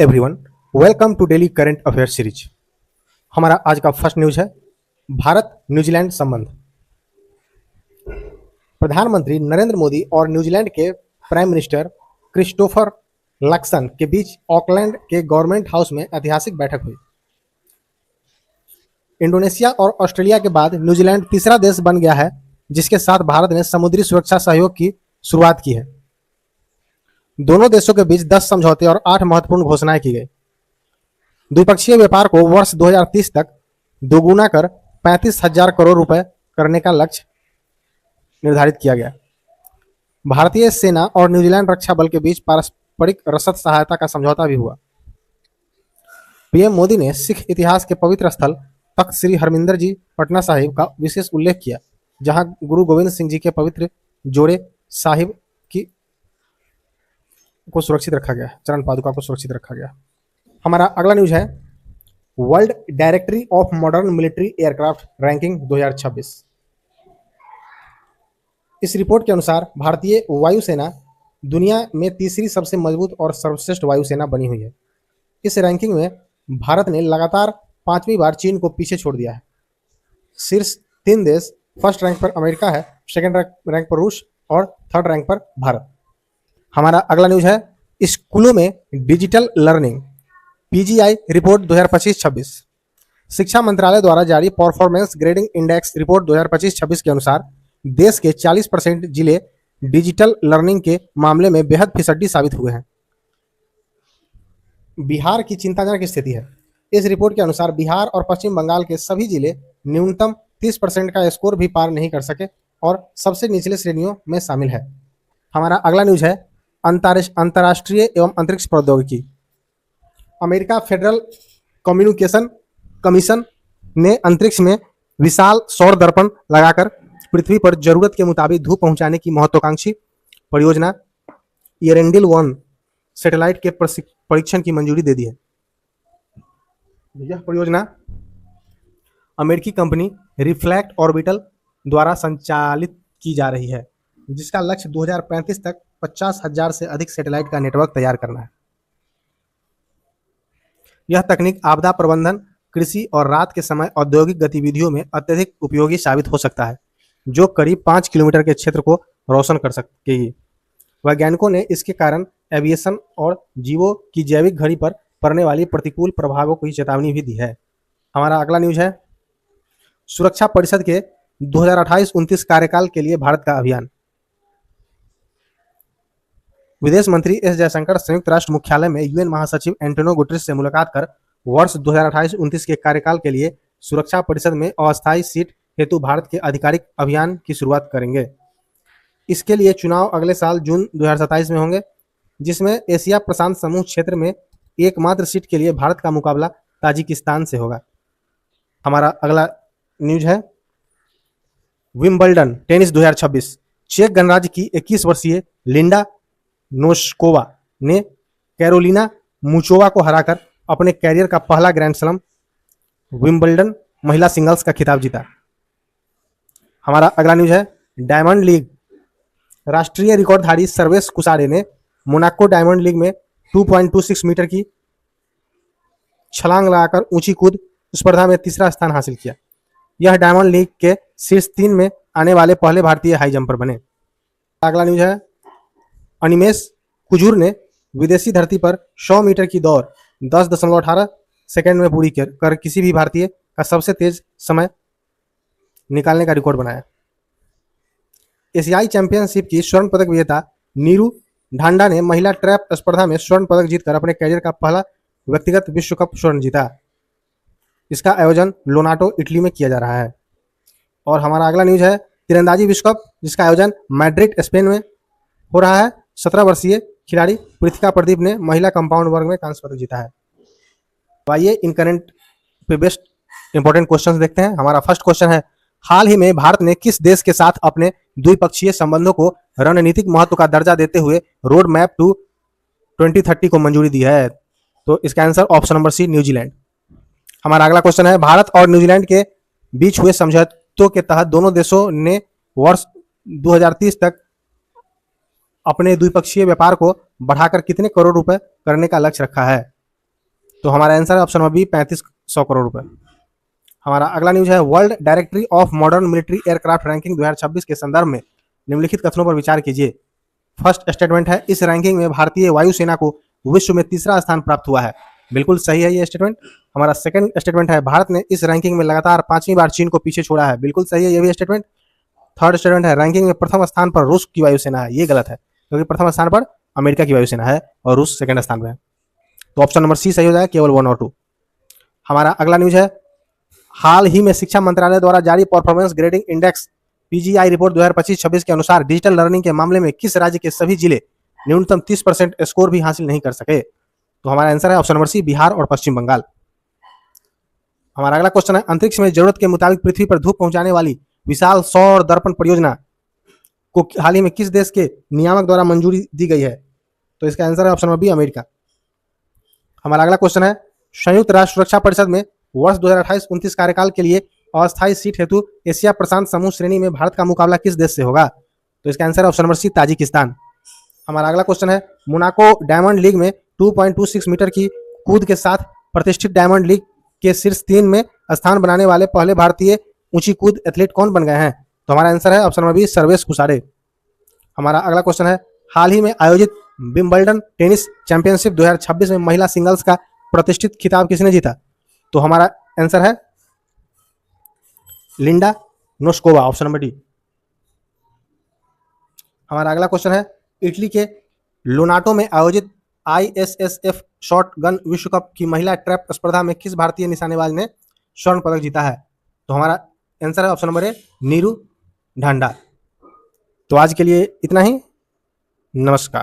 Everyone, welcome to daily current affair series. हमारा आज का फर्स्ट न्यूज है भारत न्यूजीलैंड संबंध। प्रधानमंत्री नरेंद्र मोदी और न्यूजीलैंड के प्राइम मिनिस्टर क्रिस्टोफर लक्सन के बीच ऑकलैंड के गवर्नमेंट हाउस में ऐतिहासिक बैठक हुई। इंडोनेशिया और ऑस्ट्रेलिया के बाद न्यूजीलैंड तीसरा देश बन गया है जिसके साथ भारत ने समुद्री सुरक्षा सहयोग की शुरुआत की है। दोनों देशों के बीच 10 समझौते और 8 महत्वपूर्ण घोषणाएं की गई। द्विपक्षीय व्यापार को वर्ष 2030 तक दोगुना कर 35,000 करोड़ रुपए करने का लक्ष्य निर्धारित किया गया। भारतीय सेना और न्यूजीलैंड रक्षा बल के बीच पारस्परिक रसद सहायता का समझौता भी हुआ। पीएम मोदी ने सिख इतिहास के पवित्र स्थल तख्त श्री हरमिंदर जी पटना साहिब का विशेष उल्लेख किया, जहां गुरु गोविंद सिंह जी के पवित्र जोड़े साहिब को सुरक्षित रखा गया, चरण पादुका को सुरक्षित रखा गया। हमारा अगला न्यूज है world directory of modern military aircraft ranking 2026। इस रिपोर्ट के अनुसार भारतीय वायुसेना दुनिया में तीसरी सबसे मजबूत और सर्वश्रेष्ठ वायुसेना बनी हुई है। इस रैंकिंग में भारत ने लगातार 5वीं बार चीन को पीछे छोड़ दिया है। शीर्ष 3 देश, फर्स्ट रैंक पर अमेरिका है, सेकेंड रैंक पर रूस और थर्ड रैंक पर भारत। हमारा अगला न्यूज है स्कूलों में डिजिटल लर्निंग पीजीआई रिपोर्ट 2025-26। शिक्षा मंत्रालय द्वारा जारी परफॉर्मेंस ग्रेडिंग इंडेक्स रिपोर्ट 2025-26 के अनुसार देश के 40% जिले डिजिटल लर्निंग के मामले में बेहद फिसड्डी साबित हुए हैं। बिहार की चिंताजनक स्थिति है। इस रिपोर्ट के अनुसार बिहार और पश्चिम बंगाल के सभी जिले न्यूनतम 30% का स्कोर भी पार नहीं कर सके और सबसे निचले श्रेणियों में शामिल है। हमारा अगला न्यूज है अंतर्राष्ट्रीय एवं अंतरिक्ष प्रौद्योगिकी। अमेरिका फेडरल कम्युनिकेशन कमीशन ने अंतरिक्ष में विशाल सौर दर्पण लगाकर पृथ्वी पर जरूरत के मुताबिक धूप पहुंचाने की महत्वाकांक्षी परियोजना एरेंडिल-1 सैटेलाइट के परीक्षण की मंजूरी दे दी है। यह परियोजना अमेरिकी कंपनी रिफ्लेक्ट ऑर्बिटल द्वारा संचालित की जा रही है, जिसका लक्ष्य 2035 तक 50,000 से अधिक सैटेलाइट का नेटवर्क तैयार करना है। यह तकनीक आपदा प्रबंधन, कृषि और रात के समय औद्योगिक गतिविधियों में अत्यधिक उपयोगी साबित हो सकता है, जो करीब 5 किलोमीटर के क्षेत्र को रोशन कर सकेगी। वैज्ञानिकों ने इसके कारण एविएशन और जीवों की जैविक घड़ी पर पड़ने वाली प्रतिकूल प्रभावों की चेतावनी भी दी है। हमारा अगला न्यूज है सुरक्षा परिषद के 2028-29 कार्यकाल के लिए भारत का अभियान। विदेश मंत्री एस जयशंकर संयुक्त राष्ट्र मुख्यालय में यूएन महासचिव एंटोनियो गुटेरेस से मुलाकात कर वर्ष 2028-29 के कार्यकाल के लिए सुरक्षा परिषद में अस्थायी सीट हेतु भारत के आधिकारिक अभियान की शुरुआत करेंगे। इसके लिए चुनाव अगले साल जून 2027 में होंगे, जिसमें एशिया प्रशांत समूह क्षेत्र में एकमात्र सीट के लिए भारत का मुकाबला ताजिकिस्तान से होगा। हमारा अगला न्यूज है विंबलडन टेनिस 2026। चेक गणराज्य की 21 वर्षीय लिंडा नोस्कोवा ने कैरोलिना मुचोवा को हराकर अपने कैरियर का पहला ग्रैंड स्लैम विंबलडन महिला सिंगल्स का खिताब जीता। हमारा अगला न्यूज है डायमंड लीग। राष्ट्रीय रिकॉर्डधारी सर्वेश कुसारे ने मोनाको डायमंड लीग में 2.26 मीटर की छलांग लगाकर ऊंची कूद स्पर्धा में तीसरा स्थान हासिल किया। यह डायमंड लीग के शीर्ष 3 में आने वाले पहले भारतीय हाई जंपर बने। अगला न्यूज है अनिमेश कुजूर ने विदेशी धरती पर 100 मीटर की दौड़ 10.18 सेकंड में पूरी कर किसी भी भारतीय का सबसे तेज समय निकालने का रिकॉर्ड बनाया। एशियाई चैंपियनशिप की स्वर्ण पदक विजेता नीरू ढांडा ने महिला ट्रैप स्पर्धा में स्वर्ण पदक जीतकर अपने कैरियर का पहला व्यक्तिगत विश्व कप स्वर्ण जीता। इसका आयोजन लोनाटो इटली में किया जा रहा है। और हमारा अगला न्यूज है तीरंदाजी विश्व कप, जिसका आयोजन मैड्रिड स्पेन में हो रहा है। 17 वर्षीय खिलाड़ी पृथ्वी प्रदीप ने महिला कंपाउंड वर्ग में कांस्य पदक जीता है। तो आइए इन करंट पे बेस्ट इंपॉर्टेंट क्वेश्चंस देखते हैं। हमारा फर्स्ट क्वेश्चन है हाल ही में भारत ने किस देश के साथ अपने द्विपक्षीय संबंधों को रणनीतिक महत्व का दर्जा देते हुए रोड मैप टू 2030 को मंजूरी दी है? तो इसका answer option number C New Zealand. हमारा अगला क्वेश्चन है भारत और न्यूजीलैंड के बीच हुए समझौतों के तहत दोनों देशों ने वर्ष 2030 तक अपने द्विपक्षीय व्यापार को बढ़ाकर कितने करोड़ रुपए करने का लक्ष्य रखा है? तो हमारा आंसर है ऑप्शन नंबर बी 3500 करोड़ रुपए। हमारा अगला न्यूज है world directory of modern military aircraft ranking 2026 के संदर्भ में निम्नलिखित कथनों पर विचार कीजिए। फर्स्ट स्टेटमेंट है इस रैंकिंग में भारतीय वायुसेना को विश्व में तीसरा स्थान प्राप्त हुआ है। बिल्कुल सही है ये स्टेटमेंट। हमारा सेकंड स्टेटमेंट है भारत ने इस रैंकिंग में लगातार 5वीं बार चीन को पीछे छोड़ा है। बिल्कुल सही है ये भी स्टेटमेंट। थर्ड स्टेटमेंट है रैंकिंग में प्रथम स्थान पर रूस की वायुसेना है। ये गलत है क्योंकि प्रथम स्थान पर अमेरिका की वायुसेना है और रूस सेकंड स्थान पर है। तो ऑप्शन नंबर सी सही हो जाएगा, केवल 1 और 2। हमारा अगला न्यूज है हाल ही में शिक्षा मंत्रालय द्वारा जारी performance grading index PGI report 2025-26 के अनुसार डिजिटल लर्निंग के मामले में किस राज्य के सभी जिले न्यूनतम 30% स्कोर भी हासिल नहीं कर सके। तो हमारा आंसर है ऑप्शन नंबर सी बिहार और पश्चिम बंगाल। हमारा अगला क्वेश्चन है अंतरिक्ष में जरूरत के मुताबिक पृथ्वी पर धूप पहुंचाने वाली विशाल सौर दर्पण परियोजना को हाल ही में किस देश के नियामक द्वारा मंजूरी दी गई है। तो इसका आंसर है ऑप्शन नंबर बी अमेरिका। हमारा अगला क्वेश्चन है संयुक्त राष्ट्र सुरक्षा परिषद में वर्ष 2028-29 कार्यकाल के लिए अस्थायी सीट हेतु एशिया प्रशांत समूह श्रेणी में भारत का मुकाबला किस देश से होगा। तो इसका आंसर है ऑप्शन नंबर सी ताजिकिस्तान। हमारा अगला क्वेश्चन है मोनाको डायमंड लीग में 2.26 मीटर की कूद के साथ प्रतिष्ठित डायमंड लीग के शीर्ष 3 में स्थान बनाने वाले पहले भारतीय ऊंची कूद एथलीट कौन बन गए हैं। तो हमारा आंसर है ऑप्शन नंबर बी सर्वेश कुसारे। हमारा अगला क्वेश्चन है हाल ही में आयोजित विंबलडन टेनिस चैंपियनशिप 2026 में महिला सिंगल्स का प्रतिष्ठित खिताब किसने जीता। तो हमारा आंसर है Linda Noskova, option number D. हमारा अगला क्वेश्चन है इटली के लोनाटो में आयोजित आईएसएसएफ शॉट गन विश्व कप की महिला ट्रैप स्पर्धा में किस भारतीय निशानेबाज ने स्वर्ण पदक जीता है। तो हमारा आंसर है option number A Neeru Dhanda. तो आज के लिए इतना ही, नमस्कार।